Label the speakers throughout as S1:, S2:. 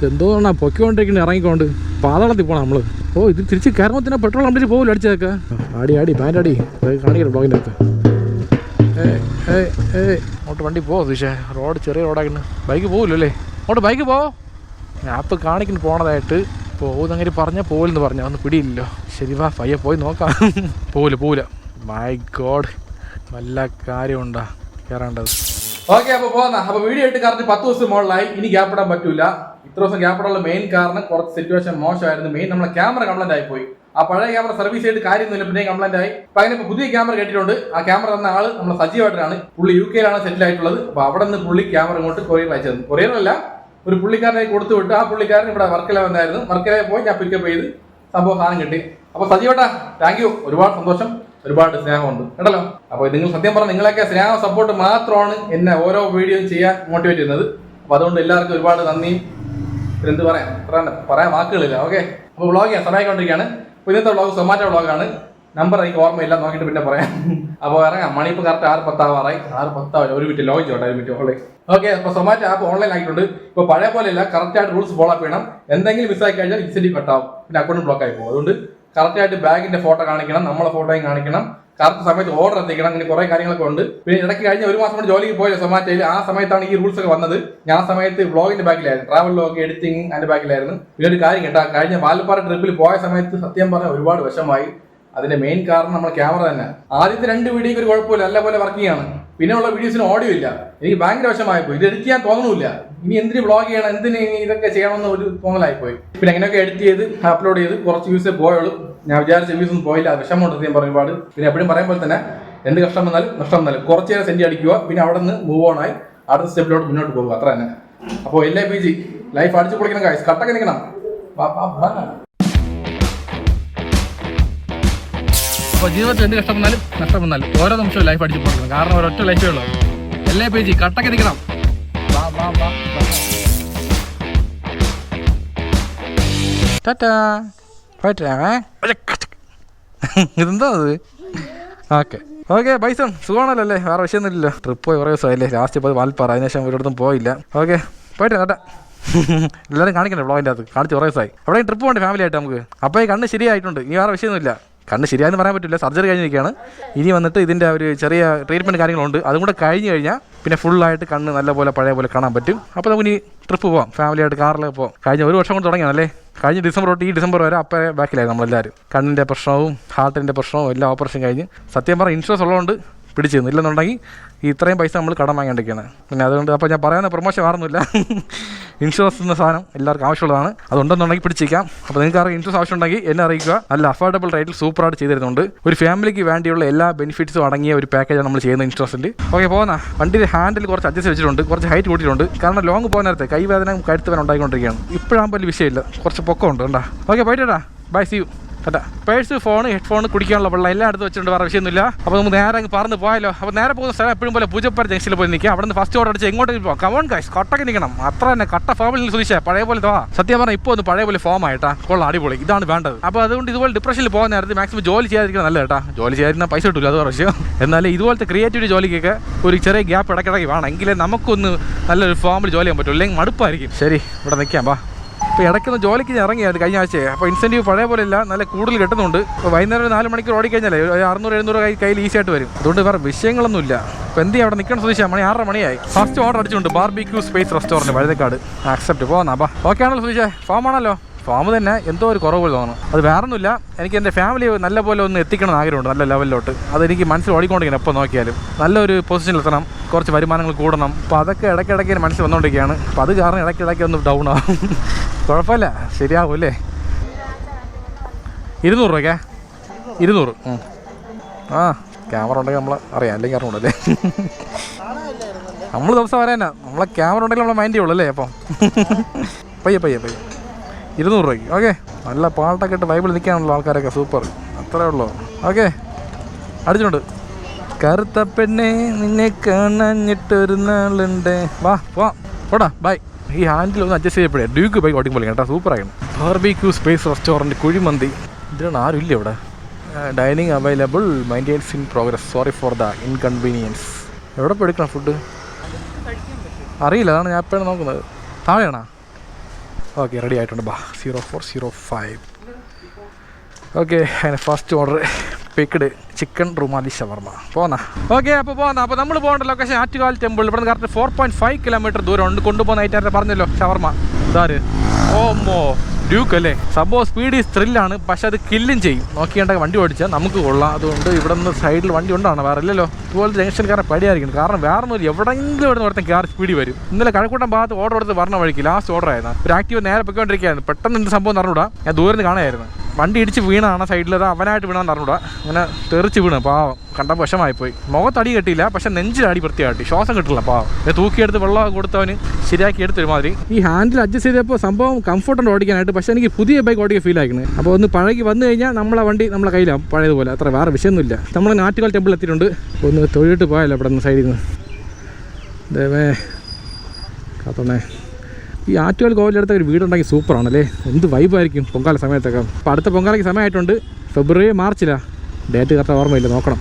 S1: എന്തോന്നാ പൊക്കിക്കൊണ്ടിരിക്കുന്നത് ഇറങ്ങിക്കൊണ്ട് പാതാളത്തിൽ പോകണം നമ്മൾ. ഓ ഇത് തിരിച്ച് കയറുമ്പോൾ തന്നെ പെട്രോൾ കംപ്ലീറ്റ് പോകില്ല അടിച്ചേക്കാ. ആടി പാൻ്റ് അടി കാണിക്കണം ബ്ലോഗിൻ്റെ അകത്ത്. അങ്ങോട്ട് വണ്ടി പോവോ സുഷേ? റോഡ് ചെറിയ റോഡാക്കുന്നു. ബൈക്ക് പോകില്ലോ അല്ലേ? അങ്ങോട്ട് ബൈക്ക് പോവോ? ആപ്പ് കാണിക്കുന്നു പോണതായിട്ട്. പോകുന്നങ്ങനെ പറഞ്ഞാൽ പോലെന്ന് പറഞ്ഞാൽ ഒന്ന് പിടിയില്ലല്ലോ. ശരി വാ പയ്യെ പോയി നോക്കാം. പോവില്ല. മൈ ഗോഡ് വല്ല കാര്യമുണ്ടാ കയറേണ്ടത്. ഓക്കെ അപ്പോൾ പോകാം. അപ്പോൾ വീഡിയോ ആയിട്ട് കറക്റ്റ് 10 ദിവസം മുകളിലായി. ഇനി ഗ്യാപ്പ് ഇടാൻ പറ്റൂല. ഇത്ര ദിവസം ഗ്യാപ്പ് ഇടാനുള്ള മെയിൻ കാരണം കുറച്ച് സിറ്റുവേഷൻ മോശമായിരുന്നു. മെയിൻ നമ്മളെ ക്യാമറ കംപ്ലൈന്റ് ആയിപ്പോയി. ആ പഴയ ക്യാമറ സർവീസ് ചെയ്ത് കാര്യമൊന്നുമില്ല, പിന്നെ കംപ്ലൈന്റ് ആയി. അപ്പൊ അങ്ങനെ ഇപ്പോൾ പുതിയ ക്യാമറ കേട്ടിട്ടുണ്ട്. ആ ക്യാമറ തന്ന ആള് നമ്മളെ സജീവായിട്ടാണ്. പുള്ളി UK സെറ്റിൽ ആയിട്ടുള്ളത്. അപ്പോൾ അവിടെ നിന്ന് പുള്ളി ക്യാമറ ഇങ്ങോട്ട് കൊറിയർ അയച്ചത്. കൊറിയറല്ല, ഒരു പുള്ളിക്കാരനെ കൊടുത്തു വിട്ട്. ആ പുള്ളിക്കാരൻ ഇവിടെ വർക്കല വന്നായിരുന്നു. വർക്കല പോയി ഞാൻ പിക്കപ്പ് ചെയ്ത് സംഭവം സാധനം കിട്ടി. അപ്പോൾ സജീവട്ടാ താങ്ക് യു. ഒരുപാട് സന്തോഷം, ഒരുപാട് സ്നേഹമുണ്ട് കേട്ടല്ലോ. അപ്പോൾ നിങ്ങൾ സത്യം പറഞ്ഞാൽ നിങ്ങളൊക്കെ സ്നേഹം സപ്പോർട്ട് മാത്രമാണ് എന്നെ ഓരോ വീഡിയോയും ചെയ്യാൻ മോട്ടിവേറ്റ് ചെയ്യുന്നത്. അപ്പോൾ അതുകൊണ്ട് എല്ലാവർക്കും ഒരുപാട് നന്ദി. എന്ത് പറയാൻ വാക്കുകളില്ല. ഓക്കെ, അപ്പോൾ വ്ളോഗ് ചെയ്യാൻ സഹായിക്കൊണ്ടിരിക്കുകയാണ്. അപ്പോൾ ഇന്നത്തെ വ്ളോഗ് സൊമാറ്റോ വ്ളോഗാണ്. നമ്പർ എനിക്ക് ഓർമ്മയില്ല, നോക്കിയിട്ട് പിന്നെ പറയാം. അപ്പോൾ ഇറങ്ങാം. മണി ഇപ്പോൾ കറക്റ്റ് 6:10 ആവാറായി. 6:10 ഒരു മിനിറ്റ് ലോഗിൻ ചെയ്യട്ടെ, 1 മിനിറ്റ് ഓളെ. ഓക്കെ, അപ്പോൾ സൊമാറ്റോ ആപ്പ് ഓൺലൈൻ ആയിട്ടുണ്ട്. ഇപ്പോൾ പഴയ പോലെയല്ല, കറക്റ്റായിട്ട് റൂൾസ് ഫോളോ അപ്പ് ചെയ്യണം. എന്തെങ്കിലും മിസ്സായി കഴിഞ്ഞാൽ ഇൻസെന്റീവ് കട്ടാവും, പിന്നെ അക്കൗണ്ട് ബ്ലോക്ക് ആയി പോകും. അതുകൊണ്ട് കറക്റ്റായിട്ട് ബാഗിന്റെ ഫോട്ടോ കാണിക്കണം, നമ്മളെ ഫോട്ടോയും കാണിക്കണം, കറക്റ്റ് സമയത്ത് ഓർഡർ എത്തിക്കണം. അങ്ങനെ കുറെ കാര്യങ്ങളൊക്കെ ഉണ്ട്. പിന്നെ ഇടയ്ക്ക് കഴിഞ്ഞ 1 മാസം കൊണ്ട് ജോലിക്ക് പോയ സൊമാറ്റോയിൽ ആ സമയത്താണ് ഈ റൂൾസ് ഒക്കെ വന്നത്. ഞാൻ ആ സമയത്ത് വ്ളോഗിന്റെ ബാക്കിലായിരുന്നു, ട്രാവൽ വ്ളോഗ് എഡിറ്റിംഗ് അതിന്റെ ബാക്കിലായിരുന്നു. പിന്നെ ഒരു കാര്യം കേട്ടോ, കഴിഞ്ഞ വാൽപ്പാറ ട്രിപ്പിൽ പോയ സമയത്ത് സത്യം പറഞ്ഞാൽ ഒരുപാട് വിഷമായി. അതിന്റെ മെയിൻ കാരണം നമ്മുടെ ക്യാമറ തന്നെ. ആദ്യത്തെ 2 വീഡിയോക്ക് ഒരു കുഴപ്പമില്ല, നല്ല പോലെ വർക്കിംഗ് ആണ്. പിന്നെ ഉള്ള വീഡിയോസിന് ഓഡിയോ ഇല്ല. എനിക്ക് ഭയങ്കര വിഷമായിപ്പോയി. ഇത് എഡിറ്റ് ചെയ്യാൻ തോന്നുന്നില്ല. ഇനി എന്തിന് വ്ളോഗ് ചെയ്യണം, എന്തിന് ഇതൊക്കെ ചെയ്യണമെന്ന് ഒരു തോന്നലായിപ്പോയി. പിന്നെ അങ്ങനെയൊക്കെ എഡിറ്റ് ചെയ്ത് അപ്ലോഡ് ചെയ്ത് കുറച്ച് വ്യൂസേ പോയുള്ളൂ. ഞാൻ വിചാരിച്ച വ്യൂസ് ഒന്നും പോയില്ല. വിഷമമുണ്ട് ഞാൻ പറഞ്ഞു ഒരുപാട്. പിന്നെ എപ്പോഴും പറയുമ്പോൾ തന്നെ എന്ത് കഷ്ടം വന്നാലും നഷ്ടം വന്നാലും കുറച്ച് നേരം സെൻഡ് അടിക്കുക, പിന്നെ അവിടെ നിന്ന് മൂവ് ഓൺ ആയി അടുത്ത സ്റ്റെപ്പിലോട്ട് മുന്നോട്ട് പോകുക, അത്ര തന്നെ. അപ്പോൾ LAPG ലൈഫ് അടിച്ചു പൊളിക്കണം ഗൈസ്, കട്ടൊക്കെ നിൽക്കണം. അപ്പോൾ ജീവിതത്തിൽ എന്ത് കഷ്ടം വന്നാലും നഷ്ടം വന്നാലും ഓരോ നിമിഷവും ലൈഫ് അടിച്ചു പൊളിക്കണം. കാരണം ഒരൊറ്റ ലൈഫേ ഉള്ളൂ. LAPG കട്ടൊക്കെ നിൽക്കണം. ഇതെന്താ അത്? ഓക്കെ ബൈസൺ സുഖമാണല്ലോ അല്ലേ? വേറെ വിഷയമൊന്നുമില്ലല്ലോ. ട്രിപ്പ് പോയി കുറേ ദിവസമായില്ലേ? ലാസ്റ്റ് പോയി വാൽപ്പാറ, അതിനുശേഷം ഒരിടത്തും പോയില്ല. ഓക്കെ പോയിട്ട് കേട്ടാ. എല്ലാവരും കാണിക്കണ്ടേ വ്ളോഗിൻ്റെ അകത്ത്? കാണിച്ച് കുറേ ദിവസമായി. അവിടെ ട്രിപ്പ് പോകണ്ടേ ഫാമിലി ആയിട്ട് നമുക്ക്? അപ്പോൾ ഈ കണ്ണ് ശരിയായിട്ടുണ്ട്. ഇനി വേറെ വിഷയമൊന്നുമില്ല. കണ്ണ് ശരിയായെന്ന് പറയാൻ പറ്റില്ല, സർജറി കഴിഞ്ഞിരിക്കുകയാണ്. ഇനി വന്നിട്ട് ഇതിൻ്റെ ഒരു ചെറിയ ട്രീറ്റ്മെൻറ്റ് കാര്യങ്ങളുണ്ട്. അതും കൂടെ കഴിഞ്ഞ് കഴിഞ്ഞാൽ പിന്നെ ഫുള്ളായിട്ട് കണ്ണ് നല്ലപോലെ പഴയ പോലെ കാണാൻ പറ്റും. അപ്പോൾ നമുക്ക് ഇനി ട്രിപ്പ് പോവാം, ഫാമിലിയായിട്ട് കാറിൽ പോവാം. കഴിഞ്ഞ 1 വർഷം കൊണ്ട് തുടങ്ങിയാണല്ലേ? കഴിഞ്ഞ ഡിസംബർ തൊട്ട് ഈ ഡിസംബർ വരെ അപ്പേ ബാക്കിലായിരുന്നു നമ്മളെല്ലാവരും. കണ്ണിൻ്റെ പ്രശ്നവും ഹാർട്ടിൻ്റെ പ്രശ്നവും എല്ലാം ഓപ്പറേഷൻ കഴിഞ്ഞ്. സത്യം പറഞ്ഞാൽ ഇൻഷുറൻസ് ഉള്ളതുകൊണ്ട് പിടിച്ചു തന്നു. ഇല്ലെന്നുണ്ടെങ്കിൽ ഇത്രയും പൈസ നമ്മൾ കടം വാങ്ങേണ്ടിരിക്കുകയാണ്. പിന്നെ അതുകൊണ്ട് അപ്പോൾ ഞാൻ പറയുന്ന പ്രൊമോഷൻ മാറുന്നില്ല. ഇൻഷുറൻസ് എന്ന സാധനം എല്ലാവർക്കും ആവശ്യമുള്ളതാണ്. അതുണ്ടെന്നുണ്ടെങ്കിൽ പിടിച്ചിരിക്കാം. അപ്പോൾ നിങ്ങൾക്ക് ആരെങ്കിലും ഇൻഷുറൻസ് ആവശ്യമുണ്ടെങ്കിൽ എന്നെ അറിയിക്കുക. നല്ല അഫോർഡബിൾ റേറ്റിൽ സൂപ്പറായിട്ട് ചെയ്ത് തരുന്നുണ്ട്. ഒരു ഫാമിലിക്ക് വേണ്ടിയുള്ള എല്ലാ ബെനിഫിറ്റ്സും അടങ്ങിയ ഒരു പാക്കേജാണ് നമ്മൾ ചെയ്യുന്ന ഇൻഷുറൻസിൽ. ഓക്കെ പോകുന്ന വണ്ടിയുടെ ഹാൻഡിൽ കുറച്ച് അഡ്ജസ്റ്റ് വെച്ചിട്ടുണ്ട്, കുറച്ച് ഹൈറ്റ് കൂട്ടിയിട്ടുണ്ട്. കാരണം ലോങ് പോകുന്ന നേരത്തെ കൈവേദന കഴുത്ത് വേദന ഉണ്ടായിക്കൊണ്ടിരിക്കുകയാണ്. ഇപ്പോഴാകുമ്പോൾ വലിയ വിഷയമില്ല, കുറച്ച് പൊക്കമുണ്ട് കണ്ടാ. ഓക്കെ പോയിട്ടാ, ബൈ, സി യു. കേട്ടാ. പേഴ്സ്, ഫോൺ, ഹെഡ്ഫോൺ, കുടിക്കാനുള്ള വെള്ളം എല്ലാം എടുത്ത് വെച്ചിട്ടുണ്ട്, വേറെ വിഷയമൊന്നുമില്ല. അപ്പോൾ നമുക്ക് നേരെ അങ്ങ് പറന്ന് പോയാലോ. അപ്പോൾ നേരെ പോകുന്ന സ്ഥലം എപ്പോഴും പോലെ പൂജപ്പാറ ജംഗ്ഷനിൽ പോയി നിൽക്കുക. അവിടെ നിന്ന് ഫസ്റ്റ് ഓർഡർ അടിച്ച് എങ്ങോട്ട് പോകാം. കമോൺ ഗൈസ്, കട്ടൊക്കെ നിൽക്കണം. അത്ര തന്നെ കട്ട ഫോമിൽ സുധിച്ചേ പഴയ പോലെ തോന്നാ. സത്യം പറഞ്ഞാൽ ഇപ്പോൾ ഒന്ന് പഴയ പോലെ ഫോം ആയിട്ടാ കൊള്ളാം, അടിപൊളി. ഇതാണ് വേണ്ടത്. അപ്പോൾ അതുകൊണ്ട് ഇതുപോലെ ഡിപ്രഷനിൽ പോകുന്ന നേരത്തെ മാക്സിമം ജോലി ചെയ്യാതിരിക്കണം നല്ല കേട്ടാ. ജോലി ചെയ്യാതിരുന്ന പൈസ കിട്ടില്ല, അത് വിഷയം. എന്നാലും ഇതുപോലത്തെ ക്രിയേറ്റിവിറ്റി ജോലിക്കൊക്കെ ഒരു ചെറിയ ഗ്യാപ്പ് ഇടയ്ക്കിടയ്ക്ക് വേണം, എങ്കിലേ നമുക്കൊന്ന് നല്ലൊരു ഫോമിൽ ജോലി ചെയ്യാൻ പറ്റും. അല്ലെങ്കിൽ മടുപ്പായിരിക്കും. ശരി, ഇവിടെ നിൽക്കാം വാ. അപ്പോൾ ഇടയ്ക്കൊന്ന് ജോലിക്ക് ഇറങ്ങിയത് കഴിഞ്ഞ ആഴ്ചയെ. അപ്പോൾ ഇൻസെൻറ്റീവ് പഴയ പോലെ ഇല്ല, നല്ല കൂടുതൽ കിട്ടുന്നുണ്ട്. അപ്പോൾ വൈകുന്നേരം 4 മണിക്കൂർ ഓടിക്കഴിഞ്ഞാൽ 600-700 കയ്യിൽ ഈസി ആയിട്ട് വരും. അതുകൊണ്ട് വേറെ വിഷയങ്ങളൊന്നുമില്ല. അപ്പോൾ എന്ത് ചെയ്യാം, അവിടെ നിൽക്കണം സുധിച്ചാൽ. മണി 6:30 മണിയായി. ഫസ്റ്റ് ഓർഡർ അടിച്ചിട്ടുണ്ട്, barbecue space restaurant Vazhuthacaud. Accept പോകാം. അപ്പോൾ ഓക്കെ ആണല്ലോ സുധിച്ചേ? ഫോം ആണല്ലോ? ഫോം തന്നെ എന്തോ ഒരു കുറവ് പോലെ തോന്നുന്നു. അത് വേറെ ഒന്നുമില്ല, എനിക്ക് എൻ്റെ ഫാമിലി നല്ല പോലെ ഒന്ന് എത്തിക്കണം ആഗ്രഹമുണ്ട്, നല്ല ലെവലിലോട്ട്. അതെനിക്ക് മനസ്സിൽ ഓടിക്കൊണ്ടിരിക്കണം. എപ്പോൾ നോക്കിയാലും നല്ലൊരു പൊസിഷനിലെത്തണം, കുറച്ച് വരുമാനങ്ങൾ കൂടണം. അപ്പോൾ അതൊക്കെ ഇടയ്ക്കിടയ്ക്ക് മനസ്സിൽ വന്നുകൊണ്ടിരിക്കുകയാണ്. അപ്പോൾ അത് കാരണം ഇടയ്ക്കിടയ്ക്ക് ഒന്ന് ഡൗൺ ആവും. കുഴപ്പമില്ല, ശരിയാവും അല്ലേ? 200 രൂപയ്ക്കാ? 200. ആ ക്യാമറ ഉണ്ടെങ്കിൽ നമ്മൾ അറിയാം, അല്ലെങ്കിൽ അറിയണല്ലേ? നമ്മൾ ദിവസം വരാനാ. നമ്മളെ ക്യാമറ ഉണ്ടെങ്കിൽ നമ്മളെ മൈൻഡ് ചെയ്യുള്ളൂ അല്ലേ? അപ്പം പയ്യെ 200 രൂപയ്ക്ക്. ഓക്കെ, നല്ല പാട്ടൊക്കെ ഇട്ട് ബൈബിൾ നിൽക്കാനുള്ള ആൾക്കാരൊക്കെ സൂപ്പർ. അത്രേ ഉള്ളൂ. ഓക്കെ അടിച്ചിട്ടുണ്ട്. കറുത്ത പെണ്ണെ നിന്നെ കാണാഞ്ഞിട്ടൊരു നാളുണ്ട്. വാ പോവാം, പോടാ ബൈ. ഈ ഹാൻഡിൽ ഒന്ന് അഡ്ജസ്റ്റ് ചെയ്യപ്പെടേ. ഡ്യൂക്ക് ബൈക്ക് ഓടിക്കുമ്പോൾ കേട്ടോ, സൂപ്പറായിരുന്നു. Barbecue space restaurant, kuzhimanthi. ഇതിനാണ് ആരും ഇല്ല ഇവിടെ. Dining available, maintenance in progress, sorry for the inconvenience. എവിടെ പോയി എടുക്കണം ഫുഡ് അറിയില്ല, അതാണ് ഞാൻ എപ്പോഴും നോക്കുന്നത്. താഴെയാണോ? ഓക്കെ റെഡി ആയിട്ടുണ്ട്. 0405. ഓക്കെ അങ്ങനെ first order picked chicken rumali shawarma. പോന്നാ ഓക്കെ. അപ്പോൾ നമ്മൾ പോകേണ്ട ലൊക്കേഷൻ ആറ്റുകാൽ ടെമ്പിൾ. ഇവിടെ നിന്ന് കറക്റ്റ് 4.5 കിലോമീറ്റർ ദൂരം ഉണ്ട്. കൊണ്ടുപോകുന്ന ഐറ്റായിട്ട് പറഞ്ഞല്ലോ ഷവർമ. ഇതാര് ഓമോ ഡ്യൂക്ക് അല്ലേ. സംഭവം സ്പീഡ് ഈസ് ത്രില്ലാണ്, പക്ഷെ അത് കില്ലും ചെയ്യും. നോക്കിയേണ്ട വണ്ടി ഓടിച്ചാൽ നമുക്ക് കൊള്ളാം. അതുകൊണ്ട് ഇവിടെ നിന്ന് സൈഡിൽ വണ്ടി ഉണ്ടാണ്, വേറെ ഇല്ലല്ലോ. ഇതുപോലെ ജംഗ്ഷൻകാരെ പടിയായിരിക്കും. കാരണം വേറെ ഒന്നും എവിടെയെങ്കിലും ഇവിടെ നിന്ന് കാർ സ്പീഡിൽ വരും. ഇന്നലെ കഴക്കൂട്ടം ഭാഗത്ത് ഓർഡർ എടുത്ത് പറഞ്ഞ വഴിക്ക് ലാസ്റ്റ് ഓർഡർ ആയിരുന്നു. ഒരു ആക്റ്റീവ് നേരെ പൊയ്ക്കൊണ്ടിരിക്കുകയായിരുന്നു. പെട്ടെന്ന് എന്ത് സംഭവം അറിഞ്ഞൂടാ. ഞാൻ ദൂരം നിന്ന് കാണുമായിരുന്നു. വണ്ടി ഇടിച്ച് വീണാണ് സൈഡിൽ. അത് അവനായിട്ട് വീണാന്ന് അറിഞ്ഞൂടാ. അങ്ങനെ തെറിച്ച് വീണ് പാവം. കണ്ടപ്പോൾ വിഷമായിപ്പോയി. മുഖത്തടി കെട്ടിയില്ല, പക്ഷെ നെഞ്ചിലടി വൃത്തിയാട്ടി. ശ്വാസം കിട്ടില്ല പാവം. തൂക്കിയെടുത്ത് വെള്ളം കൊടുത്തവന് ശരിയാക്കി എടുത്ത് ഒരുമാതിരി. ഈ ഹാൻഡിൽ അഡ്ജസ്റ്റ് ചെയ്തപ്പോൾ സംഭവം കംഫർട്ടുണ്ട് ഓടിക്കാനായിട്ട്. പക്ഷേ എനിക്ക് പുതിയ ബൈക്ക് ഓടിക്കാൻ ഫീൽ ആയിരുന്നു. അപ്പോൾ ഒന്ന് പഴകി വന്നു കഴിഞ്ഞാൽ നമ്മളെ വണ്ടി നമ്മളെ കയ്യിലാണ് പഴയതുപോലെ. അത്ര വേറെ വിഷയമൊന്നുമില്ല. നമ്മൾ ആറ്റുകാൽ ടെമ്പിൾ എത്തിയിട്ടുണ്ട്. ഒന്ന് തൊഴിലിട്ട് പോയല്ലോ ഇവിടെ നിന്ന് സൈഡിൽ നിന്ന്. ദേവേ കാത്തോണേ. ഈ ആറ്റുകാൽ കോവിലെടുത്ത ഒരു വീടുണ്ടെങ്കിൽ സൂപ്പറാണല്ലേ. എന്ത് വൈബായിരിക്കും പൊങ്കാല സമയത്തൊക്കെ. അപ്പോൾ അടുത്ത പൊങ്കാലയ്ക്ക് സമയമായിട്ടുണ്ട്. ഫെബ്രുവരി മാർച്ചിലാണ്. ഡേറ്റ് കറക്റ്റ് ഓർമ്മയില്ല, നോക്കണം.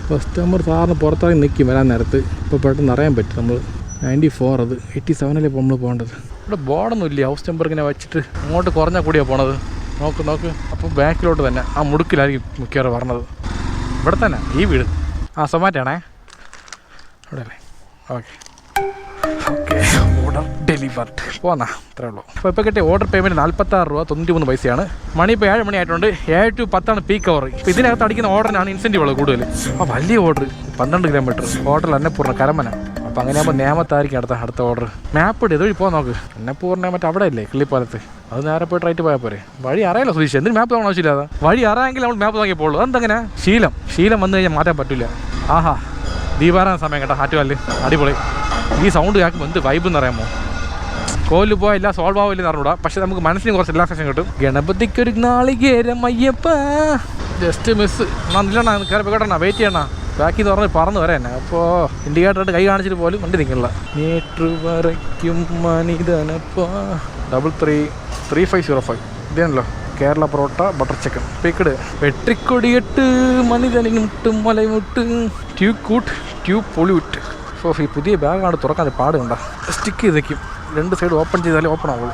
S1: കസ്റ്റമർ സാറിന് പുറത്തിറങ്ങി നിൽക്കും വരാൻ നേരത്ത്. ഇപ്പോൾ പെട്ടെന്ന് അറിയാൻ പറ്റും. നമ്മൾ 94 അത് 87 ഇപ്പോൾ നമ്മൾ പോകേണ്ടത്. ഇവിടെ ബോർഡൊന്നും ഇല്ല. ഹൗസ് നമ്പർ ഇങ്ങനെ വെച്ചിട്ട് അങ്ങോട്ട് കുറഞ്ഞാൽ കൂടിയാണ് പോണത്. നോക്ക്. അപ്പോൾ ബാക്കിലോട്ട് തന്നെ ആ മുടുക്കിലായിരിക്കും മിക്കവാറും പറഞ്ഞത്. ഇവിടെ തന്നെ ഈ വീട്. സൊമാറ്റോ ആണേ ഇവിടെ അല്ലേ. Okay order delivered. പോന്നാ അത്രേ ഉള്ളൂ. ഇപ്പോൾ കിട്ടിയ ഓർഡർ പേയ്മെൻറ്റ് 46 രൂപ 93 പൈസയാണ്. മണി ഇപ്പോൾ 7 മണി ആയിട്ടുണ്ട്. 7 to 10 പീക്ക് അവർ. ഇപ്പോൾ ഇതിനകത്ത് അടിക്കുന്ന ഓർഡറിനാണ് ഇൻസെൻറ്റീവ് ഉള്ളത് കൂടുതൽ. വലിയ order 12 kilometre. Hotel Annapurna Karamana. അപ്പോൾ അങ്ങനെയാകുമ്പോൾ നേമത്തായിരിക്കും അടുത്ത ഓർഡർ. മാപ്പ് ഇട്ട് ഇതുവഴി പോകാൻ നോക്ക്. അന്നപൂർണ്ണ മറ്റേ അവിടെ അല്ലേ കിള്ളിപ്പാലത്ത്. അത് നേരെ പോയിട്ട് റൈറ്റ് പോയാൽ പോരെ. വഴി അറിയാലോ സുധീഷ്. എന്തിനും മാപ്പ് തോന്നണം ആവശ്യമില്ലാതെ. വഴി അറിയാമെങ്കിൽ നമ്മൾ മാപ്പ് നോക്കിയപ്പോളൂ. അതെന്തങ്ങനെ ശീലം വന്നു കഴിഞ്ഞാൽ മാറ്റാൻ പറ്റില്ല. ദീപാരാധന സമയം കേട്ടോ ആറ്റുകാലിൽ. അടിപൊളി. ഈ സൗണ്ട് കേൾക്കുമ്പോൾ എന്ത് വൈബ് എന്ന് അറിയാമോ. കോവിലിൽ പോയില്ല സോൾവ് ആവില്ലെന്ന് അറിഞ്ഞൂടാ. പക്ഷെ നമുക്ക് മനസ്സിന് കുറച്ച് റിലാക്സേഷൻ കിട്ടും. ഗണപതിക്കൊരു നാളികേരം അയ്യപ്പ. Just miss. നില്ലണ്ണ കയറി പോയിക്കോട്ടെ. വെയിറ്റ് ചെയ്യണ. ബാക്കി തുറന്ന് പറന്ന് വരാൻ. അപ്പോൾ ഇൻഡിക്കേറ്ററായിട്ട് കൈ കാണിച്ചിട്ട് പോലും വണ്ടി നിൽക്കില്ല. മീറ്റർ വരയ്ക്കും മനിതനപ്പ. 333505 ഇതാണല്ലോ. Kerala porotta butter chicken picked. വെട്ടിക്കൊടിയിട്ട് മനിതനിമുട്ടും മലമുട്ട് ട്യൂബ് പൊളിവിട്ട്. ഈ പുതിയ ബാഗാണ് തുറക്കാൻ പാട് കണ്ട. സ്റ്റിക്ക് ചെയ്ത് വയ്ക്കും. 2 സൈഡ് ഓപ്പൺ ചെയ്താലേ ഓപ്പൺ ആവുള്ളൂ.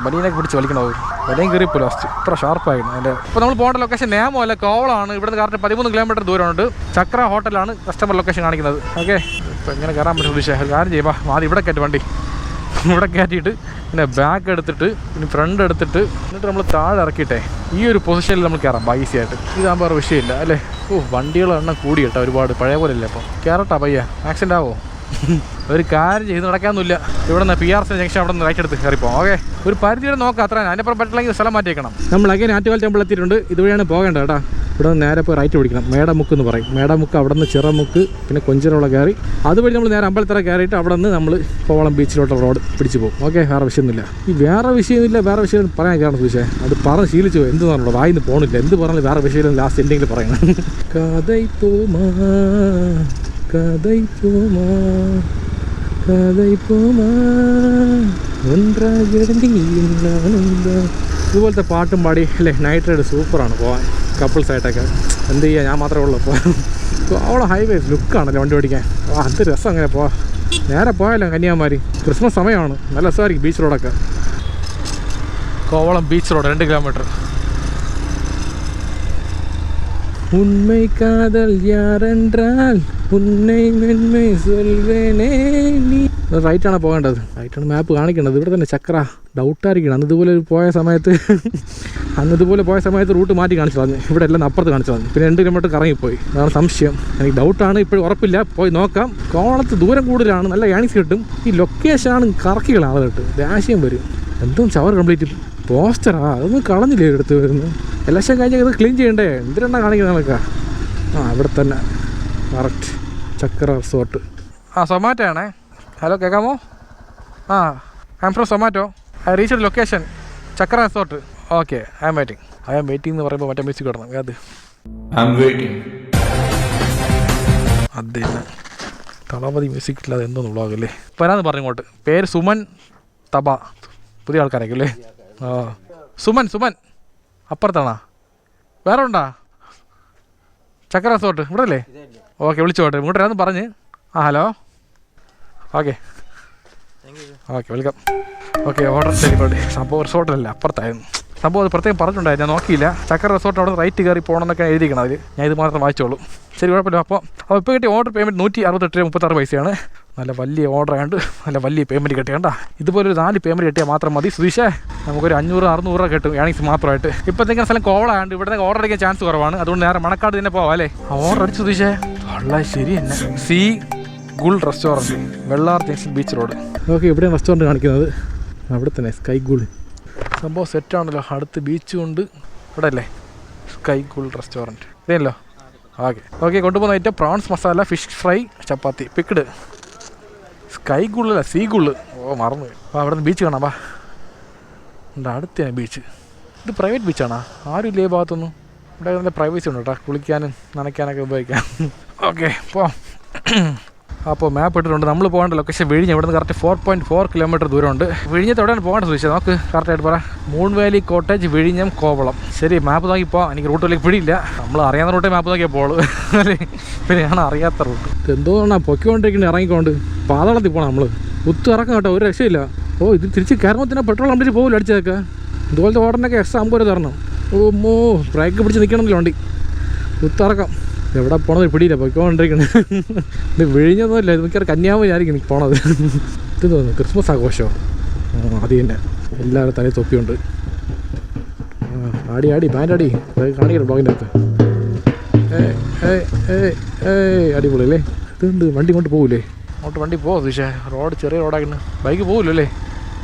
S1: ബനിയനൊക്കെ പിടിച്ച് വലിക്കണത്. ബനിയൻ കയറിയപ്പോൾ ലാസ്റ്റ് ഇത്ര ഷാർപ്പായിരുന്നു അതിൻ്റെ. അപ്പോൾ നമ്മൾ പോകേണ്ട ലൊക്കേഷൻ നേമോ അല്ല കോവളമാണ്. ഇവിടുന്ന് കറക്റ്റ് 13 കിലോമീറ്റർ ദൂരമുണ്ട്. ചക്ര ഹോട്ടലാണ് കസ്റ്റമർ ലൊക്കേഷൻ കാണിക്കുന്നത്. ഓക്കെ ഇപ്പോൾ എങ്ങനെ കയറാൻ പറ്റും സുധീഷ്? ഒരു കാര്യം ചെയ്യുമ്പോൾ ആദ്യം ഇവിടെ കയറ്റി വണ്ടി. ഇവിടെ കയറ്റിയിട്ട് പിന്നെ ബാക്ക് എടുത്തിട്ട് പിന്നെ ഫ്രണ്ട് എടുത്തിട്ട് എന്നിട്ട് നമ്മൾ താഴെ ഇറക്കിയിട്ടേ ഈ ഒരു പൊസിഷനിൽ നമ്മൾ കയറാം ഈസി ആയിട്ട്. ഇതാകുമ്പോൾ വേറെ വിഷയമില്ല അല്ലേ. വണ്ടികളുടെ എണ്ണം കൂടി കേട്ടോ ഒരുപാട്. പഴയ പോലെ അല്ലേ. അപ്പോൾ കയറട്ടാ പയ്യ. ആക്സിഡൻ്റ് ആവോ? ഒരു കാര്യം ചെയ്ത് നടക്കാനൊന്നുമില്ല. ഇവിടെ നിന്ന് PRC ജംഗ്ഷൻ അവിടെ നിന്ന് റൈറ്റ് എടുത്ത് കയറിപ്പോം. ഓക്കെ ഒരു പരിധി വരെ നോക്കാം. അത്ര അതിനപ്പുറം പറ്റില്ലെങ്കിൽ സ്ഥലം മാറ്റിയേക്കണം. നമ്മൾ അഗൈൻ ആറ്റുകാൽ ടെമ്പിൾ എത്തിയിട്ടുണ്ട്. ഇതുവഴിയാണ് പോകേണ്ടത് കേട്ടോ. ഇവിടെ നിന്ന് നേരെ പോയി റൈറ്റ് പിടിക്കണം. മേടമുക്ക് എന്ന് പറയും. മേടമുക്ക് അവിടെ നിന്ന് ചിറമുക്ക് പിന്നെ കൊഞ്ചിറോള കയറി അതുവഴി നമ്മൾ നേരെ അമ്പലത്തറ കയറിയിട്ട് അവിടെ നിന്ന് നമ്മൾ കോവളം ബീച്ചിലോട്ടുള്ള റോഡ് പിടിച്ച് പോകും. ഓക്കെ വേറെ വിഷയമൊന്നുമില്ല. വേറെ വിഷയം പറയാൻ കാരണം ചോദിച്ചേ അത് പറഞ്ഞ് ശീലിച്ചു. എന്ത് പറഞ്ഞോ വായിന്ന് പോകണില്ല. എന്ത് പറഞ്ഞാലും വേറെ വിഷയം ലാസ്റ്റ് എന്തെങ്കിലും പറയണം. ഇതുപോലത്തെ പാട്ടും പാടി അല്ലേ. നൈറ്റ് റൈഡ് സൂപ്പറാണ് പോകാൻ കപ്പിൾസായിട്ടൊക്കെ. എന്ത് ചെയ്യുക, ഞാൻ മാത്രമേ ഉള്ളൂ. അപ്പോൾ അവിടെ ഹൈവേ ലുക്കാണല്ലോ വണ്ടി ഓടിക്കാൻ. അത് രസം. അങ്ങനെ പോവാം. നേരെ പോയാലോ കന്യാകുമാരി. ക്രിസ്മസ് സമയമാണ്. നല്ല രസമായിരിക്കും ബീച്ച് റോഡൊക്കെ. Kovalam beach road 2 kilometre. ഉണ്മൈ കാതൽ യാരെന്റാൽ ഉന്നൈ മെന്മൈ സൊൽവേനേ നീ. റൈറ്റാണ് പോകേണ്ടത്. റൈറ്റാണ് മാപ്പ് കാണിക്കേണ്ടത്. ഇവിടെ തന്നെ ചക്ര ഡൗട്ടായിരിക്കണം. അന്ന് ഇതുപോലെ പോയ സമയത്ത് റൂട്ട് മാറ്റി കാണിച്ചു തന്നു. ഇവിടെ എല്ലാം അപ്പുറത്ത് കാണിച്ചു തന്നു. പിന്നെ 2 കിലോമീറ്റർ കറങ്ങിപ്പോയി. അതാണ് സംശയം. എനിക്ക് ഡൗട്ടാണ്. ഇപ്പോഴും ഉറപ്പില്ല. പോയി നോക്കാം. കോവളത്ത് ദൂരം കൂടുതലാണ്. നല്ല ഏണിങ്സ് കിട്ടും. ഈ ലൊക്കേഷനാണ് കറക്കികളാണ് ആളുകെട്ട്. ദേഷ്യം വരും. എന്തും ചവർ കംപ്ലീറ്റ് പോസ്റ്ററാ. അതൊന്നും കളഞ്ഞില്ലേ എടുത്ത് വരുന്നു. ഇലക്ഷൻ കഴിഞ്ഞാൽ ഇത് ക്ലീൻ ചെയ്യണ്ടേ? എന്തിനാ കാണിക്കുന്നത് നിനക്കാ? ഇവിടെ തന്നെ കറക്റ്റ് ചക്ര റിസോർട്ട്. സൊമാറ്റോ ആണേ. ഹലോ കേൾക്കാമോ? I am from Zomato. I reached location Chakra resort. Okay I M waiting എന്ന് പറയുമ്പോൾ മറ്റേ മ്യൂസിക് കിടണം. അത് തളപതി മ്യൂസിക് ഇല്ലാതെ എന്തോന്ന് വ്ളോഗല്ലേ. വരാമെന്ന് പറഞ്ഞിങ്ങോട്ട്. പേര് സുമൻ തബ. പുതിയ ആൾക്കാരൊക്കെ അല്ലേ? സുമൻ അപ്പുറത്താണോ? വേറെ ഉണ്ടോ? ചക്ര റിസോർട്ട് ഇവിടെ അല്ലേ? ഓക്കെ വിളിച്ചോട്ടെ. ഇങ്ങോട്ട് വരാമെന്ന് പറഞ്ഞ്. Hello. Okay welcome. Okay, order delivered. സംഭവം റിസോർട്ടിലല്ല, അപ്പുറത്തായിരുന്നു. സംഭവം അത് പ്രത്യേകം പറഞ്ഞിട്ടുണ്ടായിരുന്നു, ഞാൻ നോക്കിയില്ല. ചക്കര റിസോർട്ട് അവിടെ റൈറ്റ് കയറി പോകണമെന്നൊക്കെ എഴുതിക്കണം അതിൽ. ഞാൻ ഇത് മാത്രം വായിച്ചോളൂ. ശരി, കുഴപ്പമില്ല. അപ്പോൾ ഇപ്പോൾ കിട്ടിയ ഓർഡർ പേയ്മെൻറ്റ് 168 പൈസയാണ്. നല്ല വലിയ ഓർഡർ ആയതുകൊണ്ട് നല്ല വലിയ പേയ്മെൻറ്റ് കിട്ടിയണ്ട. ഇതുപോലൊരു 4 പേയ്മെൻറ്റ് കിട്ടിയാൽ മാത്രം മതി സുധീഷേ. നമുക്കൊരു 500-600 കിട്ടും ഏണിങ്സ് മാത്രമായിട്ട്. ഇപ്പോഴത്തേക്കും സ്ഥലം കോളായതുകൊണ്ട് ഇവിടെ ഓർഡർ അടിക്കാൻ ചാൻസ് കുറവാണ്. അതുകൊണ്ട് നേരെ മണക്കാട് തന്നെ പോവാം അല്ലേ. ഓർഡർ അടിച്ചു സുധീഷേ. വളരെ ശരി തന്നെ. Seagull restaurant, Vellar junction beach road. Okay, ഇവിടെയാണ് റെസ്റ്റോറൻറ്റ് കാണിക്കുന്നത്. അവിടെ തന്നെ സ്കൈ ഗുൾ. സംഭവം സെറ്റാണല്ലോ. അടുത്ത് ബീച്ചും ഉണ്ട്. ഇവിടെ അല്ലേ സ്കൈ ഗുൾ റെസ്റ്റോറൻറ്റ്. ഇതല്ലോ. ഓക്കെ, കൊണ്ടുപോകുന്ന item prawns masala, fish fry, chapati, picked. Sky ഗുള്ളല്ല, സീ ഗുള്ള്. ഓ, മറന്നു. അവിടെ നിന്ന് ബീച്ച് കാണാം. വാ, ഉണ്ട് അടുത്താണ് ബീച്ച്. ഇത് പ്രൈവറ്റ് ബീച്ചാണോ? ആരും ഇല്ലേ ഈ ഭാഗത്തൊന്നും? ഇവിടെ നല്ല പ്രൈവസി ഉണ്ട് കേട്ടോ, കുളിക്കാനും നനയ്ക്കാനൊക്കെ ഉപയോഗിക്കാം. ഓക്കെ, പോവാം. അപ്പോൾ മാപ്പ് ഇട്ടിട്ടുണ്ട്. നമ്മൾ പോകേണ്ട ലൊക്കേഷൻ വിഴിഞ്ഞം. ഇവിടെ നിന്ന് കറക്റ്റ് 4.4 കിലോമീറ്റർ ദൂരമുണ്ട്. വിഴിഞ്ഞത്ത് എവിടെയാണ് പോകേണ്ടത് ചോദിച്ചാൽ നമുക്ക് കറക്റ്റായിട്ട് പറ. മൂൺ വാലി കോട്ടേജ്, വിഴിഞ്ഞം, കോവളം. ശരി, മാപ്പ് നോക്കിപ്പോൾ എനിക്ക് റൂട്ടിലേക്ക് പിടിയില്ല. നമ്മൾ അറിയാവുന്ന റൂട്ടേ മാപ്പ് നോക്കിയാൽ പോളൂ. പിന്നെ ഞാൻ അറിയാത്ത റൂട്ട് എന്തോന്നാ പൊക്കിക്കൊണ്ടിരിക്കുന്നത്. ഇറങ്ങിക്കൊണ്ട് പാതാളത്തിൽ പോകണം നമ്മൾ. ഇറക്കം കേട്ടോ, ഒരു രക്ഷയില്ല. ഓ, ഇത് തിരിച്ച് കയറുമ്പോൾ പെട്രോൾ കണ്ടിട്ട് പോകില്ല അടിച്ചേക്കെ. ഇതുപോലത്തെ ഓർഡറിനൊക്കെ എക്സ്ട്രാ 50 രൂപ തരണം. ഓ മോ, ബ്രേക്ക് പിടിച്ച് നിൽക്കണമെന്നില്ല വണ്ടി. ഇറക്കം എവിടെ പോണത് പിടിയില്ല, പൊയ്ക്കൊണ്ടിരിക്കുന്നത്. ഇത് വിഴിഞ്ഞൊന്നുമില്ല, ഇത് മിക്കവാറും കന്യാകുമാരി ആയിരിക്കും എനിക്ക് പോണത്. ഇത് തോന്നുന്നു ക്രിസ്മസ് ആഘോഷമോ? അത് തന്നെ. എല്ലാവരും തലയിൽ തൊപ്പിയുണ്ട്. ആടി ബാൻഡാടി കാണിക്കണം ബ്ലോഗിൻ്റെ അകത്ത്. അടിപൊളി അല്ലേ. ഇതുണ്ട്, വണ്ടി കൊണ്ട് പോകില്ലേ? അങ്ങോട്ട് വണ്ടി പോകും സുഷേ. റോഡ് ചെറിയ റോഡാക്കുന്നു. ബൈക്ക് പോകില്ലോ അല്ലേ?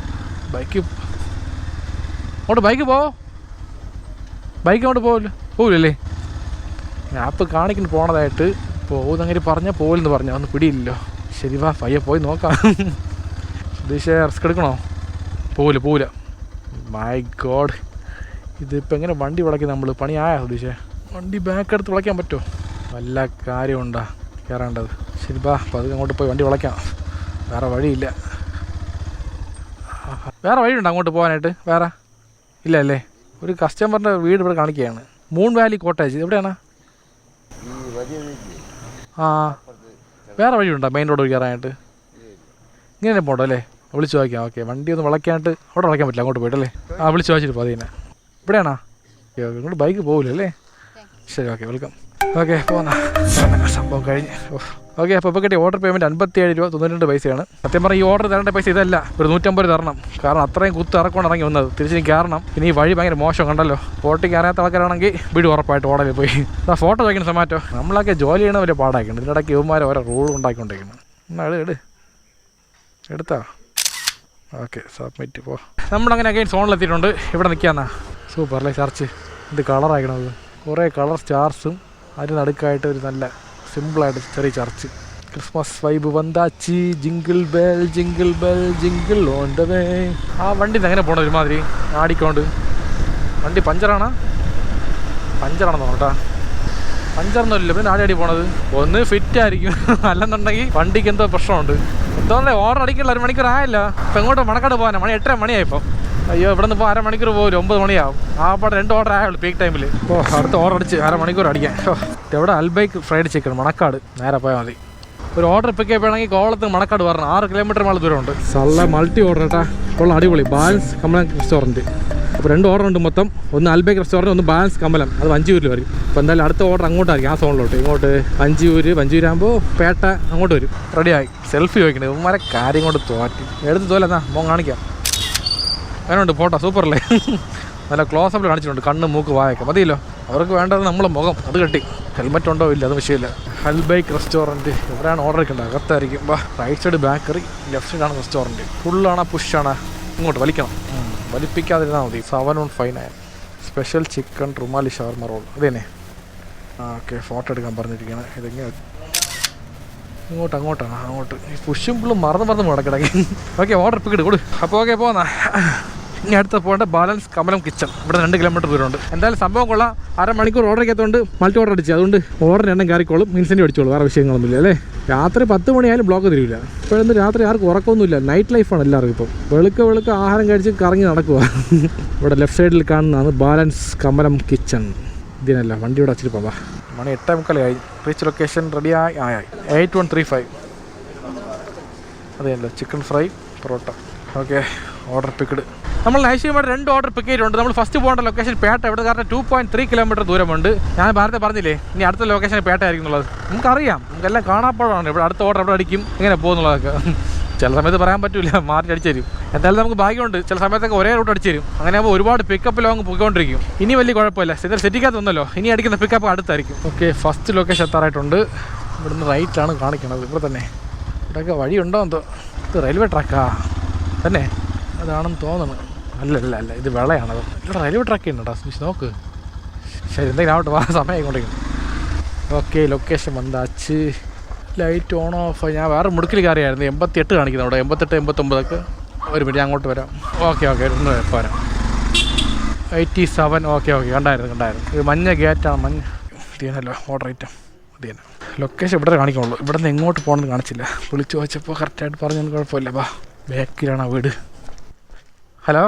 S1: ബൈക്ക് അങ്ങോട്ട് പോകില്ലല്ലേ? മാപ്പ് കാണിക്കുന്നു പോണതായിട്ട്. പോകുന്നങ്ങനെ പറഞ്ഞാൽ പോകില്ലെന്ന് പറഞ്ഞാൽ ഒന്നും പിടിയില്ലല്ലോ. ശരി, വാ പയ്യെ പോയി നോക്കാം. സുധീഷേ, റിസ്ക് എടുക്കണോ? പോകില്ല. മൈ ഗോഡ്, ഇതിപ്പോൾ എങ്ങനെ വണ്ടി വിളയ്ക്കും നമ്മൾ? പണിയായോ സുധീഷേ? വണ്ടി ബാക്ക് എടുത്ത് വിളയ്ക്കാൻ പറ്റുമോ? വല്ല കാര്യമുണ്ടോ കയറേണ്ടത്? ശരി, വാ പതുക്കെ അങ്ങോട്ട് പോയി വണ്ടി വിളയ്ക്കാം. വേറെ വഴിയില്ല. വേറെ വഴിയുണ്ടോ അങ്ങോട്ട് പോകാനായിട്ട്? വേറെ ഇല്ല അല്ലേ? ഒരു കസ്റ്റമറിൻ്റെ വീട് ഇവിടെ കാണിക്കുകയാണ്. Moon Valley cottage. എവിടെയാണ്? വേറെ വഴിയുണ്ടോ മെയിൻ റോഡ് കയറാനായിട്ട്? ഇങ്ങനെ പോകണ്ടോ അല്ലേ? വിളിച്ച് ചോദിക്കാം. ഓക്കെ, വണ്ടി ഒന്ന് വിളയ്ക്കാനായിട്ട് അവിടെ വിളയ്ക്കാൻ പറ്റില്ല, അങ്ങോട്ട് പോയിട്ടല്ലേ? വിളിച്ച് ചോദിച്ചിട്ട് പോ. അതിനെ ഇവിടെയാണോ? ഓക്കെ, ഇങ്ങോട്ട് ബൈക്ക് പോകില്ലല്ലേ? ശരി, ഓക്കെ, വെൽക്കം. ഓക്കെ, പോന്നാ. സംഭവം കഴിഞ്ഞ്. ഓക്കെ, അപ്പോൾ കിട്ടിയ ഓർഡർ പേയ്മെൻറ്റ് 57.92 പൈസയാണ്. സത്യം പറഞ്ഞാൽ ഈ ഓർഡർ തരേണ്ട പൈസ ഇതല്ല, ഒരു 150 തരണം. കാരണം അത്രയും ഇറക്കൊണ്ട് ഇറങ്ങി വന്നത്. തിരിച്ച് കാരണം പിന്നെ ഈ വഴി ഭയങ്കര മോശം കണ്ടല്ലോ. ഫോട്ടോയ്ക്ക് അറിയാത്ത ആൾക്കാരാണെങ്കിൽ വീട് ഉറപ്പായിട്ട് ഓർഡറിൽ പോയി ഫോട്ടോ ചോദിക്കണം. സൊമാറ്റോ നമ്മളൊക്കെ ജോലി ചെയ്യണ വലിയ പാടാക്കിയിട്ടുണ്ട്. ഇതിനിടയ്ക്ക് ഇവന്മാർ ഓരോ റൂൾ ഉണ്ടാക്കിക്കൊണ്ടിരിക്കുന്നു. എന്നാൽ എടുത്താ. ഓക്കെ, സബ്മിറ്റ് പോ. നമ്മളങ്ങനെ അഗൈൻ സോണിലെത്തിയിട്ടുണ്ട്. ഇവിടെ നിൽക്കാന്നാ. സൂപ്പർ അല്ലേ ചർച്ച്? ഇത് കളറാക്കണത്, കുറേ കളർ സ്റ്റാർസും അതിന് നടുക്കായിട്ട് ഒരു നല്ല സിമ്പിളായിട്ട് ചെറിയ ചർച്ച്. ക്രിസ്മസ് വൈബ് വന്താച്ചി. Jingle bell jingle bell jingle on the way. ആ വണ്ടി എങ്ങനെ പോകണം? ഒരുമാതിരി ആടിക്കൊണ്ട്. വണ്ടി പഞ്ചറാണെന്ന് തോന്നട്ടാ. പഞ്ചറൊന്നുമില്ല, പിന്നെ ആടി പോണത്. ഒന്ന് ഫിറ്റ് ആയിരിക്കും, അല്ലെന്നുണ്ടെങ്കിൽ വണ്ടിക്ക് എന്തോ പ്രശ്നമുണ്ട്. എന്തോന്നേ ഓർഡർ അടിക്കുള്ള 1 മണിക്കൂർ ആയല്ല. ഇപ്പം എങ്ങോട്ട് മണക്കാട് പോകാനാണ്? മണി 8:30 മണിയായിപ്പോൾ. അയ്യോ, ഇവിടെ നിന്ന് ഇപ്പോൾ 1/2 മണിക്കൂർ പോലും 9 മണിയാവും. ആ പാടെ 2 ഓർഡർ ആയുള്ളൂ പീക്ക് ടൈമിൽ. അടുത്ത ഓർഡർ അടിച്ച് 1/2 മണിക്കൂർ അടിക്കാൻ. എവിടെ? Albaik fried chicken, Manacaud. നേരെ പോയാൽ മതി. ഒരു ഓർഡർ പിക്ക് ചെയ്യണമെങ്കിൽ കോവളത്ത് മണക്കാട് വരണം. 6 കിലോമീറ്റർ മേലെ ദൂരമുണ്ട്. നല്ല മൾട്ടി ഓർഡർ കേട്ടാ. ഉള്ള അടിപൊളി ബാലൻസ് കമലം റെസ്റ്റോറൻറ്റ്. അപ്പോൾ 2 ഓർഡർ ഉണ്ട് മൊത്തം. ഒന്ന് അൽബൈക്ക് റെസ്റ്റോറൻറ്റ്, ഒന്ന് ബാലൻസ് കമലം. അത് വഞ്ചിയൂരിൽ വരും. അപ്പോൾ എന്തായാലും അടുത്ത ഓർഡർ അങ്ങോട്ടായിരിക്കും, ആ സോണിലോട്ട്. ഇങ്ങോട്ട് വഞ്ചിയൂരാകുമ്പോൾ പേട്ട അങ്ങോട്ട് വരും. റെഡിയായി. സെൽഫി ചോദിക്കണേ. ഇവന്മാരെ കാര്യം കൊണ്ട് തോറ്റി എടുത്ത് തോലെന്നാ മോൻ കാണിക്കാം. അതിനുണ്ട് ഫോട്ടോ. സൂപ്പറല്ലേ? നല്ല ക്ലോസപ്പിൽ കാണിച്ചിട്ടുണ്ട്. കണ്ണ്, മൂക്ക്, വായൊക്കെ മതിയല്ലോ. അവർക്ക് വേണ്ടത് നമ്മളെ മുഖം. അത് കെട്ടി. ഹെൽമെറ്റ് ഉണ്ടോ ഇല്ല അത് വിഷയമില്ല. അൽബൈക്ക് റെസ്റ്റോറൻറ്റ് എവിടെയാണ് ഓർഡർ എടുക്കേണ്ടത്? അകത്തായിരിക്കും. റൈറ്റ് സൈഡ് ബേക്കറി, ലെഫ്റ്റ് സൈഡാണ് റെസ്റ്റോറൻറ്റ്. ഫുള്ളാണ് പുഷാണ്. ഇങ്ങോട്ട് വലിക്കണം. വലിപ്പിക്കാതിരുന്നാൽ മതി. 715 സ്പെഷ്യൽ ചിക്കൻ റുമാലി ഷവർമ റോൾ. അത് തന്നെ. ഓക്കെ, ഫോട്ടോ എടുക്കാൻ പറഞ്ഞിരിക്കുകയാണ്. ഇതെങ്ങനെ അങ്ങോട്ട് ഈ പുഷും ഫുള്ളും മറന്ന് കിടക്കി. ഓക്കെ, ഓർഡർ പിക്ക് കൊടു. അപ്പോൾ ഓക്കെ, പോന്നാ. ഇനി അടുത്ത് പോകേണ്ട ബാലൻസ് കമലം കിച്ചൺ. ഇവിടെ 2 കിലോമീറ്റർ ദൂരമുണ്ട്. എന്തായാലും സംഭവം കൊള്ളാം. 1/2 മണിക്കൂർ ഓർഡർ ചെയ്തുകൊണ്ട് മൾട്ടി ഓർഡർ അടിച്ചു. അതുകൊണ്ട് ഓർഡർ എണ്ണം കയറിക്കോളും, ഇൻസെൻറ്റീവ് അടിച്ചോളും. വേറെ വിഷയങ്ങളൊന്നുമില്ല അല്ലേ? രാത്രി 10 മണിയായാലും ബ്ലോക്ക് തരില്ല. ഇപ്പോഴൊന്നും രാത്രി ആർക്കും ഉറക്കമൊന്നുമില്ല. നൈറ്റ് ലൈഫാണ് എല്ലാവർക്കും. ഇപ്പം വെളുക്ക ആഹാരം കഴിച്ച് കറങ്ങി നടക്കുക. ഇവിടെ ലെഫ്റ്റ് സൈഡിൽ കാണുന്നതാണ് ബാലൻസ് കമലം കിച്ചൺ. ഇതിനല്ല വണ്ടി ഇവിടെ വച്ചിട്ട് പോവാ. മണി 8:45. റീച്ച് ലൊക്കേഷൻ റെഡിയായി 8135. അതെയല്ലോ, chicken fry, parotta. Okay, order picked. നമ്മൾ നൈഷയുമായിട്ട് 2 ഓർഡർ പിക്ക് ചെയ്തിട്ടുണ്ട്. നമ്മൾ ഫസ്റ്റ് പോകേണ്ട ലൊക്കേഷൻ പേട്ട. ഇവിടെ കാരണം 2.3 കിലോമീറ്റർ ദൂരമുണ്ട്. ഞാൻ നേരത്തെ പറഞ്ഞില്ലേ ഇനി അടുത്ത ലൊക്കേഷൻ പേട്ട ആയിരിക്കും എന്നുള്ളത്. നമുക്കറിയാം, നമുക്കെല്ലാം കാണാപ്പാടാണ്. ഇവിടെ അടുത്ത ഓർഡർ എവിടെ അടിക്കും, എങ്ങനെ പോകുന്നുള്ളതൊക്കെ ചില സമയത്ത് പറയാൻ പറ്റില്ല, മാറി അടിച്ചു തരും. എന്തായാലും നമുക്ക് ഭാഗ്യമുണ്ട്, ചില സമയത്തൊക്കെ ഒരേ റൂട്ട് അടിച്ചു തരും. അങ്ങനെ ആകുമ്പോൾ ഒരുപാട് പിക്കപ്പ് ലോങ് പോയിക്കൊണ്ടിരിക്കും. ഇനി വലിയ കുഴപ്പമില്ല, സ്ഥിരം സെറ്റിക്കകത്ത് വന്നല്ലോ, ഇനി അടിക്കുന്ന പിക്കപ്പ് അടുത്തായിരിക്കും. ഓക്കെ, ഫസ്റ്റ് ലൊക്കേഷൻ എത്താറായിട്ടുണ്ട്. ഇവിടുന്ന് റൈറ്റിലാണ് കാണിക്കണത്. ഇവിടെ തന്നെ ഇവിടെയൊക്കെ വഴിയുണ്ടോ എന്തോ. ഇത് റെയിൽവേ ട്രാക്കാ തന്നെ, അതാണെന്ന് തോന്നുന്നു. അല്ല ഇത് വിളയാണത്. ഇവിടെ റെയിൽവേ ട്രാക്ക് ഉണ്ടോ സ്വിച്ച് നോക്ക്. ശരി, എന്തെങ്കിലും ആവട്ടെ, വാ, സമയം കൊണ്ടിരിക്കും. ഓക്കെ, ലൊക്കേഷൻ വന്നാച്ച്. Light on off. ഞാൻ വേറെ മുടുക്കിൽ കയറിയായിരുന്നു. 88 കാണിക്കുന്നത് അവിടെ. 88 89 ഒരു മിനിറ്റ്, ഞാൻ അങ്ങോട്ട് വരാം. ഓക്കെ ഒന്ന് വരാം. 87. ഓക്കെ കണ്ടായിരുന്നു. ഇത് മഞ്ഞ ഗേറ്റാണ്, മഞ്ഞ. ഇത് ചെയ്യാനല്ലോ ഓർഡർ ഐറ്റം. ഇത് തന്നെ ലൊക്കേഷൻ ഇവിടെ കാണിക്കുള്ളൂ. ഇവിടെ നിന്ന് എങ്ങോട്ട് പോകണമെന്ന് കാണിച്ചില്ല. വിളിച്ചു ചോദിച്ചപ്പോൾ കറക്റ്റായിട്ട് പറഞ്ഞൊന്നും കുഴപ്പമില്ല. വാ, ബാക്കിലാണ് ആ വീട്. ഹലോ,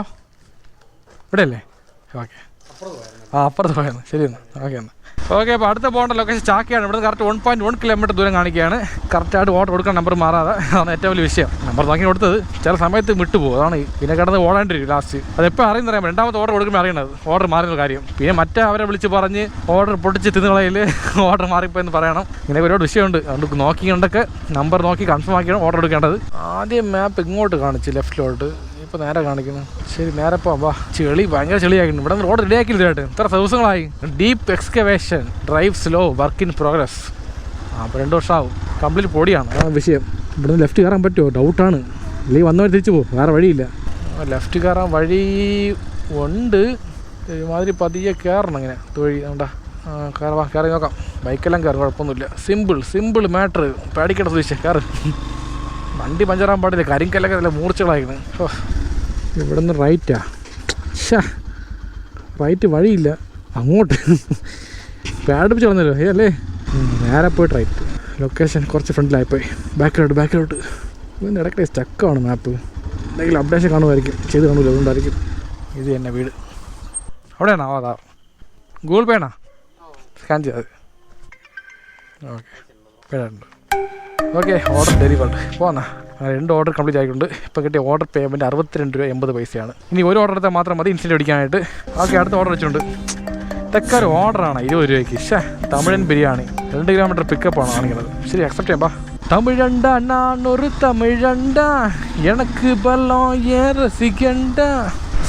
S1: ഇവിടെ അല്ലേ? ഓക്കെ, അപ്പുറത്ത് പോയെന്ന്. ശരി എന്നാൽ ഓക്കെ. അപ്പോൾ അടുത്ത പോകേണ്ട ലൊക്കേഷൻ ചാക്കയാണ്. ഇവിടെ കറക്റ്റ് 1.1 കിലോമീറ്റർ ദൂരം കാണിക്കുകയാണ്. കറക്റ്റായിട്ട് ഓർഡർ കൊടുക്കാൻ നമ്പർ മാറാതെ, അതാണ് ഏറ്റവും വലിയ വിഷയം. നമ്പർ നോക്കി കൊടുത്തത് ചില സമയത്ത് വിട്ടുപോകും. അതാണ് പിന്നെ കിടന്ന് ഓടേണ്ടിരിക്കും ലാസ്റ്റ്. അതെപ്പോൾ അറിയാം, രണ്ടാമത്തെ ഓർഡർ കൊടുക്കുമ്പോൾ അറിയണത് ഓർഡർ മാറിയ കാര്യം. പിന്നെ മറ്റേ അവരെ വിളിച്ച് പറഞ്ഞ് ഓർഡർ പൊട്ടിച്ച് തിന്നുകളയിൽ ഓർഡർ മാറിപ്പോയെന്ന് പറയണം. ഇങ്ങനെ ഒരുപാട് വിഷയമുണ്ട്. അതുകൊണ്ട് നോക്കിക്കൊണ്ടൊക്കെ നമ്പർ നോക്കി കൺഫേം ആക്കിയാണ് ഓർഡർ എടുക്കേണ്ടത്. ആദ്യം മാപ്പ് ഇങ്ങോട്ട് കാണിച്ച് ലെഫ്റ്റിലോട്ട്, ഇപ്പോൾ നേരെ കാണിക്കുന്നു. ശരി, നേരെ പോകാം. വാ, ചെളി ഭയങ്കര ചെളിയാക്കിയിട്ടുണ്ട്. ഇവിടെ നിന്ന് റോഡ് റെഡിയാക്കിയില്ല കേട്ടോ. ഇത്ര ദിവസങ്ങളായി. Deep excavation, drive slow, work in progress. അപ്പോൾ 2 വർഷമാവും. കംപ്ലീറ്റ് പൊടിയാണ്, അതാണ് വിഷയം. ഇവിടെ നിന്ന് ലെഫ്റ്റ് കയറാൻ പറ്റുമോ? ഡൗട്ടാണ്. അല്ലെങ്കിൽ വന്നവർ തിരിച്ചു പോകും, വേറെ വഴിയില്ല. ലെഫ്റ്റ് കയറാൻ വഴി ഉണ്ട്. ഒരുമാതിരി പതിയെ കയറണം. ഇങ്ങനെ തൊഴി ഉണ്ടാ കയറി നോക്കാം. ബൈക്കെല്ലാം കയറും, കുഴപ്പമൊന്നുമില്ല. Simple matter. പേടിക്കേണ്ട സുവിശേ കയറ്. വണ്ടി പഞ്ചറാൻ പാടില്ല, കരിങ്കല്ലൊക്കെ നല്ല മൂർച്ചകളായിരുന്നു. ഓ, ഇവിടെ നിന്ന് റൈറ്റാ. റൈറ്റ് വഴിയില്ല, അങ്ങോട്ട് പേടിപ്പിച്ച് കളഞ്ഞല്ലോ അല്ലേ. നേരെ പോയിട്ട് റൈറ്റ്. ലൊക്കേഷൻ കുറച്ച് ഫ്രണ്ടിലായിപ്പോയി. ബാക്കിലോട്ട് ഇതിൻ്റെ ഇടയ്ക്ക് സ്റ്റക്കാണ് മാപ്പ്. എന്തെങ്കിലും അപ്ഡേഷൻ കാണുമായിരിക്കും, ചെയ്ത് കാണില്ല, അതുകൊണ്ടായിരിക്കും. ഇത് തന്നെ വീട്. അവിടെയാണോ? അതാ ഗൂഗിൾ പേ ആണോ? സ്കാൻ ചെയ്തത്. ഓക്കെ, പേടുണ്ട്. Okay, order delivered. പോന്നാ 2 ഓർഡർ കംപ്ലീറ്റ് ആയിട്ടുണ്ട്. ഇപ്പോൾ കിട്ടിയ ഓർഡർ പേയ്മെൻറ്റ് 62 രൂപ 80 പൈസയാണ്. ഇനി ഒരു ഓർഡർ എടുത്താൽ മാത്രം മതി ഇൻസ്റ്റൻ്റ് അടിക്കാനായിട്ട്. ഓക്കെ, അടുത്ത ഓർഡർ വെച്ചിട്ടുണ്ട്. ഇതൊക്കെ ഒരു ഓർഡറാണ് 20 രൂപയ്ക്ക്. തമിഴൻ ബിരിയാണി 2 കിലോമീറ്റർ പിക്കപ്പാണ് കാണിക്കുന്നത്. ശരി, അക്സെപ്റ്റ് ചെയ്യാം. തമിഴണ്ട നാനൊരു തമിഴണ്ട എനക്ക് ബലം രസിക്കണ്ട.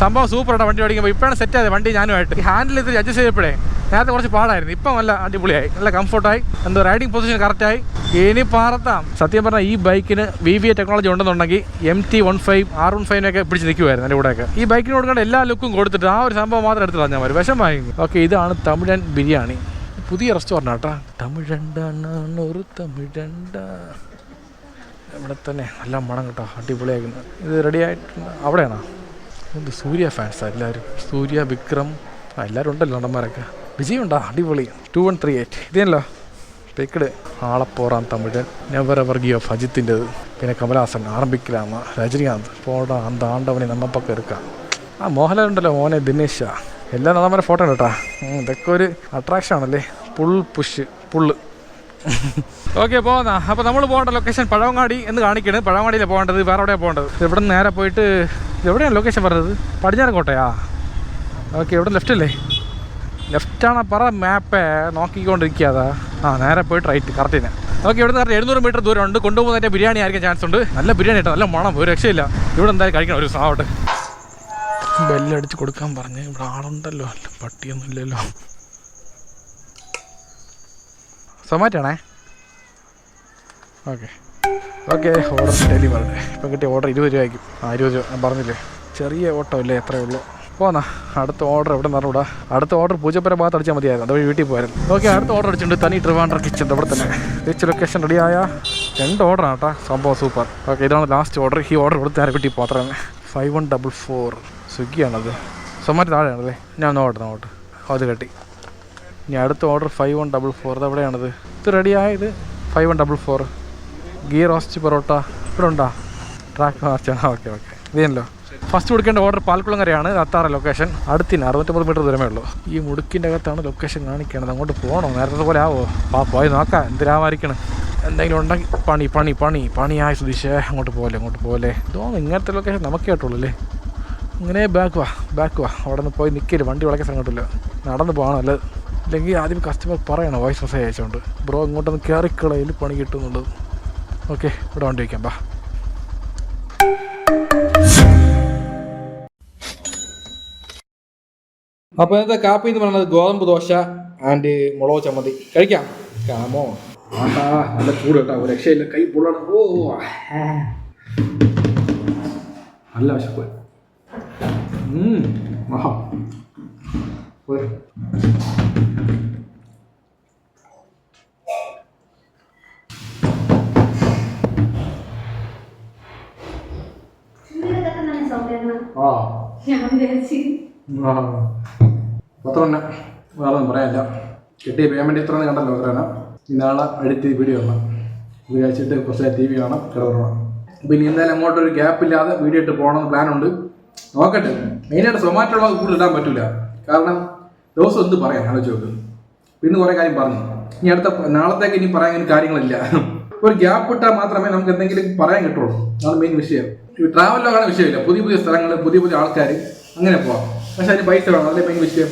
S1: സംഭവം സൂപ്പർ ആട്ടോ. വണ്ടി ഓടിക്കുമ്പോൾ ഇപ്പോഴാണ് സെറ്റ് ആയത് വണ്ടി. ഞാനുമായിട്ട് ഈ ഹാൻഡിൽ ഇത് അഡ്ജസ്റ്റ് ചെയ്തപ്പോഴേ നേരത്തെ കുറച്ച് പാടായിരുന്നു. ഇപ്പം നല്ല അടിപൊളിയായി, നല്ല കംഫർട്ടായി. എന്തോ റൈഡിങ് പൊസിഷൻ കറക്റ്റായി. ഇനി പാറത്താം. സത്യം പറഞ്ഞാൽ ഈ ബൈക്കിന് VVA ടെക്നോളജി ഉണ്ടെന്നുണ്ടെങ്കിൽ MT-15 R15 പിടിച്ച് നിൽക്കുമായിരുന്നു എൻ്റെ കൂടെയൊക്കെ. ഈ ബൈക്കിന് കൊടുക്കേണ്ട എല്ലാ ലുക്കും കൊടുത്തിട്ട് ആ ഒരു സംഭവം മാത്രം എടുത്ത് കളഞ്ഞാൽ മതി. വിഷമായി. ഓക്കെ, ഇതാണ് തമിഴൻ ബിരിയാണി. പുതിയ റെസ്റ്റോറൻ്റ് ആട്ടോ. തമിഴണ്ട ഒരു തമിഴണ്ട. ഇവിടെ തന്നെ നല്ല മണം കേട്ടോ, അടിപൊളിയായിരുന്നു. ഇത് റെഡി ആയിട്ടുണ്ട്. അവിടെയാണോ? ഇത് സൂര്യ ഫാൻസാണ് എല്ലാവരും. സൂര്യ, വിക്രം, എല്ലാവരും ഉണ്ടല്ലോ നടന്മാരൊക്കെ. വിജയുണ്ടോ? അടിപൊളി. 2138 ഇതല്ലോ picked. ആളപ്പോറാൻ Thamizhan. Never ever give of അജിത്തിൻ്റെത്. പിന്നെ കമലഹാസൻ, ആരംഭിക്കലാമ, രജനികാന്ത്, പോടാ അന്ത ആണ്ടവനെ നമ്മപ്പൊക്കെ എടുക്കാം. ആ മോഹൻലാൽ ഉണ്ടല്ലോ, മോനെ ദിനേശ, എല്ലാ നടന്മാരെ ഫോട്ടോ ഉണ്ട് കേട്ടോ. ഇതൊക്കെ ഒരു അട്രാക്ഷൻ ആണല്ലേ. പുള്ള്. ഓക്കെ, പോകുന്ന. അപ്പോൾ നമ്മൾ പോകേണ്ട ലൊക്കേഷൻ പഴവങ്ങാടി എന്ന് കാണിക്കണത്. പഴവങ്ങാടിയിലാണ് പോകേണ്ടത്, വേറെ എവിടെയാണ് പോകേണ്ടത്? ഇവിടെ നിന്ന് നേരെ പോയിട്ട് എവിടെയാണ് ലൊക്കേഷൻ പറഞ്ഞത്? പടിഞ്ഞാറക്കോട്ടയാ? ഓക്കെ, ഇവിടെ ലെഫ്റ്റ് അല്ലേ? ലെഫ്റ്റാണ് പറ, മാപ്പേ നോക്കിക്കൊണ്ടിരിക്കാതാ. നേരെ പോയിട്ട് റൈറ്റ് കറക്റ്റിന്. ഓക്കെ, ഇവിടെ നിന്ന് 700 മീറ്റർ ദൂരം ഉണ്ട്. കൊണ്ടുപോകുന്നതിൻ്റെ ബിരിയാണി ആയിരിക്കും ചാൻസ് ഉണ്ട്. നല്ല ബിരിയാണി കേട്ടോ, നല്ല മണം, ഒരു രക്ഷയില്ല. ഇവിടെ എന്തായാലും കഴിക്കണം ഒരു സാവട്ടെ. ബെല്ലടിച്ച് കൊടുക്കാൻ പറഞ്ഞ് ഇവിടെ ആളുണ്ടല്ലോ, അല്ല പട്ടിയൊന്നും ഇല്ലല്ലോ. സൊമാറ്റോണേ. Okay, order delivered. ഇപ്പം കിട്ടിയ ഓർഡർ 20 രൂപയ്ക്കും. 20 രൂപ ഞാൻ പറഞ്ഞില്ലേ, ചെറിയ ഓട്ടോ ഇല്ലേ, എത്രയേ ഉള്ളൂ. പോന്നാ അടുത്ത ഓർഡർ എവിടെ നിറൂടാ? അടുത്ത ഓർഡർ പൂജപ്പുര ഭാഗത്ത് അടിച്ചാൽ മതിയായിരുന്നു, അതുവഴി വീട്ടിൽ പോയായിരുന്നു. ഓക്കെ, അടുത്ത ഓർഡർ അടിച്ചിട്ടുണ്ട്. തനി ട്രിവാൻഡ്രം കിച്ചൺ ഇവിടെ തന്നെ. തിരിച്ച് ലൊക്കേഷൻ റെഡിയായ 2 ഓർഡറാണ് കേട്ടോ. സംഭവം സൂപ്പർ. ഓക്കെ, ഇതാണ് ലാസ്റ്റ് ഓർഡർ. ഈ ഓർഡർ കൊടുത്ത് നേരെ വീട്ടിൽ പോത്രമേ. 5144 സ്വിഗ്ഗിയാണത്. സൊമാറ്റോ താഴെയാണല്ലേ. ഞാൻ നോട്ട് അത് കെട്ടി. ഇനി അടുത്ത ഓർഡർ 5144. അത് എവിടെയാണത്? ഇത് റെഡിയായത് 5144. ഗീ റോസ്റ്റ് പൊറോട്ട ഇവിടെ ഉണ്ടോ? ട്രാക്ക് മാർച്ചാണ്. ഓക്കെ, ഇതല്ലോ ഫസ്റ്റ് കൊടുക്കേണ്ട ഓർഡർ. പാൽക്കുളങ്ങരയാണ് അത്താറ ലൊക്കേഷൻ. അടുത്തിന് 69 മീറ്റർ ദൂരമേ ഉള്ളൂ. ഈ മുടുക്കിൻ്റെ അകത്താണ് ലൊക്കേഷൻ കാണിക്കണത്. അങ്ങോട്ട് പോകണോ? നേരത്തെ പോലെ ആവോ? പോയി നോക്കാം. എന്തിനാവായിരിക്കണം, എന്തെങ്കിലും ഉണ്ടെങ്കിൽ പണിയായി സുധീഷേ. അങ്ങോട്ട് പോലെ തോന്നുന്നു ഇങ്ങനത്തെ ലൊക്കേഷൻ നമുക്കേ കേട്ടുള്ളൂ അല്ലേ. ഇങ്ങനെ ബാക്ക് വാ അവിടെ നിന്ന് പോയി നിൽക്കില്ല, വണ്ടി വിളക്കാൻ സ്ഥലം കിട്ടില്ല, നടന്ന് പോകണം നല്ലത്. അല്ലെങ്കിൽ ആദ്യം കസ്റ്റമർ പറയണം വോയിസ് മെസ്സേജ് അയച്ചുകൊണ്ട് ബ്രോ ഇങ്ങോട്ടൊന്ന് കയറിക്കളയിൽ പണി കിട്ടും എന്നുള്ളത്. ഓക്കെ, ഇവിടെ വണ്ടി വയ്ക്കാം. ബാ അപ്പോൾ ഇന്നത്തെ കാപ്പി എന്ന് പറയുന്നത് ഗോതമ്പ് ദോശ ആൻഡ് മുളക് ചമ്മന്തി. കഴിക്കാം. കാമോ ആട്ടാ, നല്ല ചൂട് കേട്ടോ, ഒരു രക്ഷയില്ല, കൈ പൊള്ളണം. ഓ നല്ല വിശപ്പ്. ആഹാ പത്രം തന്നെ വേറെ ഒന്നും പറയാനില്ല. കിട്ടിയ പേയ്മെൻറ്റ് ഇത്ര കണ്ടല്ലോ എത്രയാണ്. ഇന്നാളെ അടുത്ത് വീഡിയോ കാണാം, വിചാരിച്ചിട്ട് കുറച്ച് TV കാണാം, കിടക്കണം. പിന്നെ എന്തായാലും അങ്ങോട്ടൊരു ഗ്യാപ്പില്ലാതെ വീഡിയോ ഇട്ട് പോകണമെന്ന് പ്ലാനുണ്ട്. നോക്കട്ടെ. മെയിനായിട്ട് സൊമാറ്റോ ഉള്ളത് കൂടുതൽ ഇടാൻ പറ്റില്ല, കാരണം ദിവസം എന്ത് പറയാം ആലോചിച്ച് നോക്ക്. പിന്നെ കുറേ കാര്യം പറഞ്ഞു. ഇനി അടുത്ത നാളത്തേക്ക് ഇനി പറയാൻ കാര്യങ്ങളില്ല. ഒരു ഗ്യാപ്പ് ഇട്ടാൽ മാത്രമേ നമുക്ക് എന്തെങ്കിലും പറയാൻ കിട്ടുള്ളൂ. അതാണ് മെയിൻ വിഷയം. ഈ ട്രാവലിലൊക്കെയാണ് വിഷയമില്ല, പുതിയ പുതിയ സ്ഥലങ്ങൾ, പുതിയ ആൾക്കാർ, അങ്ങനെ പോവാം. പക്ഷെ അതിന് പൈസ വേണം, അതല്ലേ മെയിൻ വിഷയം.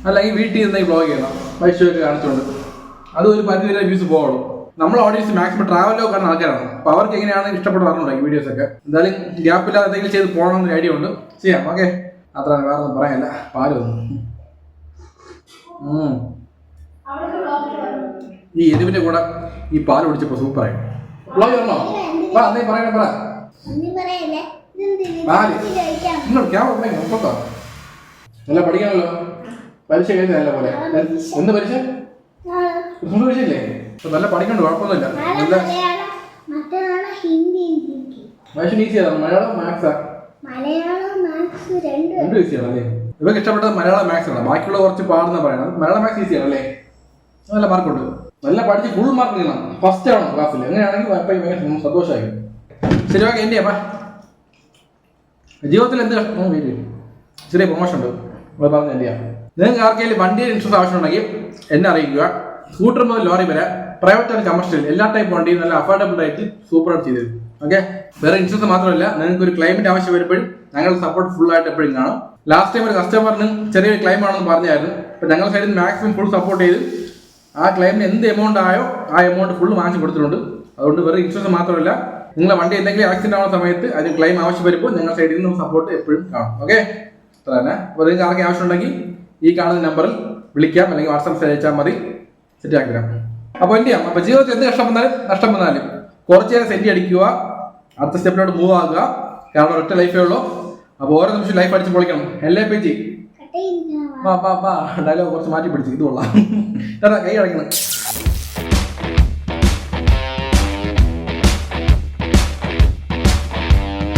S1: അല്ലെങ്കിൽ വീട്ടിൽ നിന്ന് ബ്ലോഗ് ചെയ്യണം, പൈസയൊക്കെ കാണിച്ചുകൊണ്ട്. അത് ഒരു പരിധി വരെ വ്യൂസ് പോകുള്ളൂ. നമ്മൾ ഓഡിയൻസ് മാക്സിമം ട്രാവലൊക്കെ കാണുന്ന ആൾക്കാരാണ്, അപ്പോൾ അവർക്ക് എങ്ങനെയാണ് ഇഷ്ടപ്പെടാറുണ്ടോ ഈ വീഡിയോസൊക്കെ. എന്തായാലും ഗ്യാപ്പില്ലാതെ എന്തെങ്കിലും ചെയ്ത് പോകണമെന്നൊരു ഐഡിയ ഉണ്ട്, ചെയ്യാം. ഓക്കെ, അത്രയാണ്, വേറെ ഒന്നും പറയാനില്ല. പാല് വന്നു. ഈ എരിവിന്റെ കൂടെ ഈ പാല് കുടിച്ചപ്പോൾ സൂപ്പറായി. ബ്ലോഗ് ചെയ്യണോ? പറയണേ, പറ. പാല് നിങ്ങൾ ക്യാമറ നല്ല പഠിക്കണമല്ലോ. പരീക്ഷ കഴിഞ്ഞല്ല പോലെ. എന്ത് പരീക്ഷ? പരീക്ഷയില്ലേ? നല്ല പഠിക്കണ്ട, കുഴപ്പമൊന്നുമില്ല. മനുഷ്യൻ ഈസിയാണ്. മലയാളം മാത്സാ രണ്ടും ഈസിയാണ് അല്ലേ? ഇവർക്ക് ഇഷ്ടപ്പെട്ടത് മലയാളം മാത്സ് ആണ്, ബാക്കിയുള്ള കുറച്ച് പാടുന്ന പറയണം. മലയാളം മാത്സ് ഈസിയാണ് അല്ലേ? നല്ല മാർക്കുണ്ട്. നല്ല പഠിച്ച് ഫുൾ മാർക്ക് ചെയ്യണം, ഫസ്റ്റ് ആവണം ക്ലാസ്സിൽ. അങ്ങനെയാണെങ്കിൽ ഭയങ്കര സന്തോഷമായി. ശരി, ഓക്കെ. എൻ്റെ അപ്പാ ജീവിതത്തിൽ എന്ത് ചെറിയ പ്രൊമോഷൻ ഉണ്ട്, അത് പറഞ്ഞ എൻ്റെ. നിങ്ങൾക്ക് ആർക്കെങ്കിലും വണ്ടിയുടെ ഇൻഷുറൻസ് ആവശ്യമുണ്ടെങ്കിൽ എന്നെ അറിയിക്കുക. സ്കൂട്ടർ മുതൽ ലോറി വരെ, പ്രൈവറ്റ് ആൻഡ് കമേഴ്ഷ്യൽ എല്ലാ ടൈപ്പ് വണ്ടിയും നല്ല അഫോർഡബിൾ ആയിട്ട് സൂപ്പറായിട്ട് ചെയ്തു തരും. ഓക്കെ, വേറെ ഇൻഷുറൻസ് മാത്രമല്ല, നിങ്ങൾക്ക് ഒരു ക്ലൈമിന്റെ ആവശ്യം വരുമ്പോഴും ഞങ്ങളുടെ സപ്പോർട്ട് ഫുൾ ആയിട്ട് എപ്പോഴും കാണും. ലാസ്റ്റ് ടൈം ഒരു കസ്റ്റമറിന് ചെറിയൊരു ക്ലൈം ആണെന്ന് പറഞ്ഞായിരുന്നു. അപ്പോൾ ഞങ്ങളുടെ സൈഡിൽ നിന്ന് മാക്സിമം ഫുൾ സപ്പോർട്ട് ചെയ്ത് ആ ക്ലൈമിന് എന്ത് എമൗണ്ട് ആയോ ആ എമൗണ്ട് ഫുൾ വാങ്ങിച്ച് കൊടുത്തിട്ടുണ്ട്. അതുകൊണ്ട് വേറെ ഇൻഷുറൻസ് മാത്രമല്ല, നിങ്ങളുടെ വണ്ടി എന്തെങ്കിലും ആക്സിഡന്റ് ആവുന്ന സമയത്ത് അതിന് ക്ലൈം ആവശ്യം വരുമ്പോൾ ഞങ്ങളുടെ സൈഡിൽ നിന്ന് സപ്പോർട്ട് എപ്പോഴും കാണും. ഓക്കെ, അത്ര തന്നെ. അപ്പോൾ നിങ്ങൾക്ക് ആർക്കും ആവശ്യമുണ്ടെങ്കിൽ ഈ കാണുന്ന നമ്പറിൽ വിളിക്കാം, അല്ലെങ്കിൽ വാട്സാപ്പ് മെസ്സേജ് അയച്ചാൽ മതി, സെറ്റ് ആക്കി തരാം. അപ്പോൾ എന്ത് ചെയ്യാം? അപ്പോൾ ജീവിതത്തിൽ എന്ത് നഷ്ടം വന്നാലും കുറച്ച് നേരം സെറ്റ് അടിക്കുക, അടുത്ത സ്റ്റെപ്പിലോട്ട് മൂവ് ആകുക. കാരണം ഒറ്റ ലൈഫേ ഉള്ളൂ. അപ്പോൾ ഓരോ നിമിഷം ലൈഫ് അടിച്ച് പൊളിക്കണം. LAPG ഡയലോഗ് കുറച്ച് മാറ്റി പിടിച്ച് ഇത് കൊള്ളാം. കൈ അടയ്ക്കണം.